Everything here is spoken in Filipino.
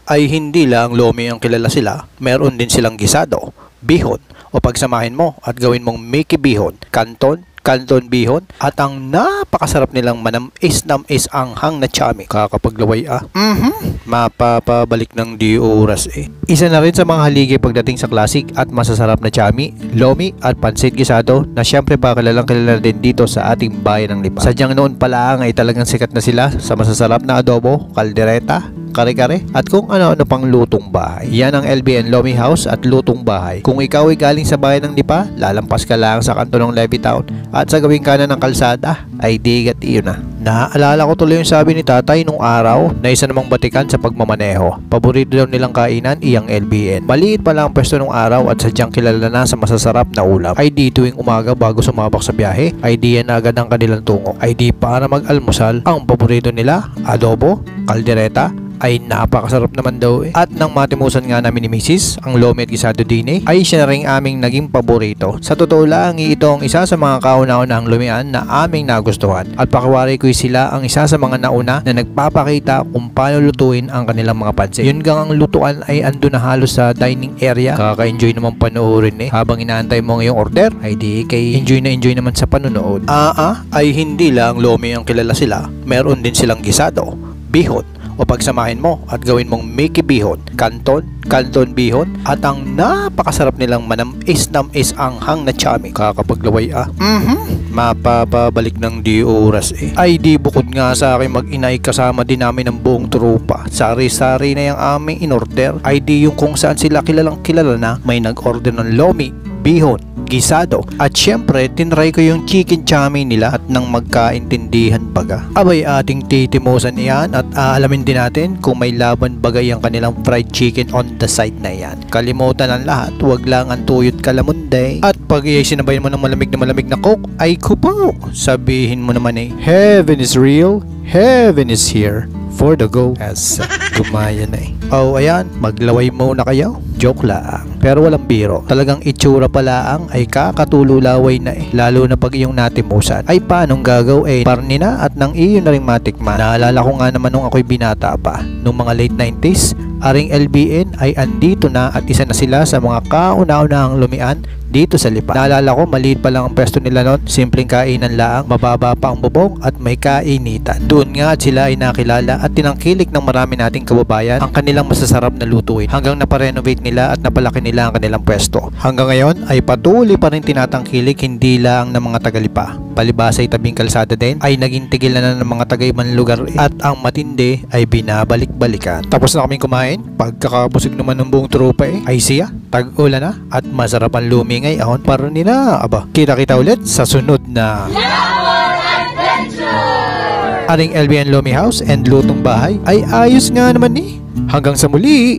ay hindi lang lomi ang kilala sila, meron din silang gisado, bihon, o pagsamahin mo at gawin mong Mickey bihon, canton bihon, at ang napakasarap nilang manamis anghang na chami. Kakapaglaway mapapabalik ng di oras eh. Isa na rin sa mga haligi pagdating sa classic at masasarap na chami, lomi at pansit gisado na syempre pa kilalang kilala din dito sa ating bayan ng Lipa. Sadyang noon pala ay talagang sikat na sila sa masasarap na adobo, kaldereta, kare-kare at kung ano-ano pang lutong bahay. Yan ang LBN Lomi House at lutong bahay. Kung ikaw ay galing sa bayan ng Lipa, lalampas ka lang sa kanto ng Levittown at sa gawing kanan ng kalsada ay digat iyon na. Naaalala ko tuloy yung sabi ni tatay nung araw na isa namang batikan sa pagmamaneho. Paborito daw nilang kainan iyang LBN. Maliit pa lang ang pwesto nung araw at sadyang kilala na sa masasarap na ulam. Ay di tuwing umaga bago sumabak sa biyahe, ay di yan agad ang kanilang tungo. Ay di para mag-almusal, ang paborito nila, adobo, kaldereta, ay napakasarap naman daw eh. At nang matimusan nga namin ni Mrs. ang lomi at gisado din ay siya na rin aming naging paborito. Sa totoo lang, ito ang isa sa mga kauna-unahang lumian na aming nagustuhan. At pakiwari ko sila ang isa sa mga nauna na nagpapakita kung paano lutuin ang kanilang mga pansit. Yun gang ang lutuan ay ando na halos sa dining area. Kaka-enjoy naman panoorin eh. Habang inaantay mo ngayong order, ay di kay enjoy naman sa panonood. Ay hindi lang lomi ang kilala sila. Meron din silang gisado, bihon, o pagsamahin mo at gawin mong Mickey bihon, canton bihon, at ang napakasarap nilang manamis anghang na chami. Kakapaglaway mapapabalik ng di oras eh. Ay di bukod nga sa aking mag-inay kasama din namin ng buong trupa. Sari-sari na yung aming in-order. Ay di yung kung saan sila kilalang kilala na may nag-order ng lomi, bihon, gisado, at syempre tinry ko yung chicken chami nila at nang magkaintindihan baga. Abay ating titimusan iyan at aalamin din natin kung may laban bagay ang kanilang fried chicken on the side na yan. Kalimutan ang lahat, wag lang ang tuyot kalamunday. At pag sinabayan mo ng malamig na coke, ay kupaw, sabihin mo naman eh, heaven is real, heaven is here for the go. As gumaya na eh. Oh, ayan, maglaway muna kayo. Joke lang. Pero walang biro. Talagang itsura pala ang ay kakatululaway na eh. Lalo na pag iyong natimusan. Ay paanong gagawin? Parni na at nang iyo na rin matikman. Naalala ko nga naman nung ako'y binata pa. Nung mga late 90s, aring LBN ay andito na at isa na sila sa mga kauna-unahang lumian dito sa Lipa. Naalala ko, maliit pa lang ang pwesto nila noon. Simpleng kainan lang, mababa pa ang bubong at may kainitan. Doon nga at sila ay nakilala at tinangkilik ng marami nating kababayan ang kanilang masasarap na lutuin hanggang naparenovate nila at napalaki nila ang kanilang pwesto. Hanggang ngayon ay patuloy pa rin tinatangkilik hindi lang ng mga taga-Lipa. Palibasa ay tabing kalsada din ay naging tigil na ng mga taga-ibang lugar at ang matindi ay binabalik-balikan. Tapos na kaming kumain, pagkakabusog naman ng buong tropa ay siya, tag-ulan na at masarap ang lumi ngayon para nila. Aba, kita-kita ulit sa sunod na ating LBN Lomi House and lutong bahay ay ayos nga naman eh. Hanggang sa muli.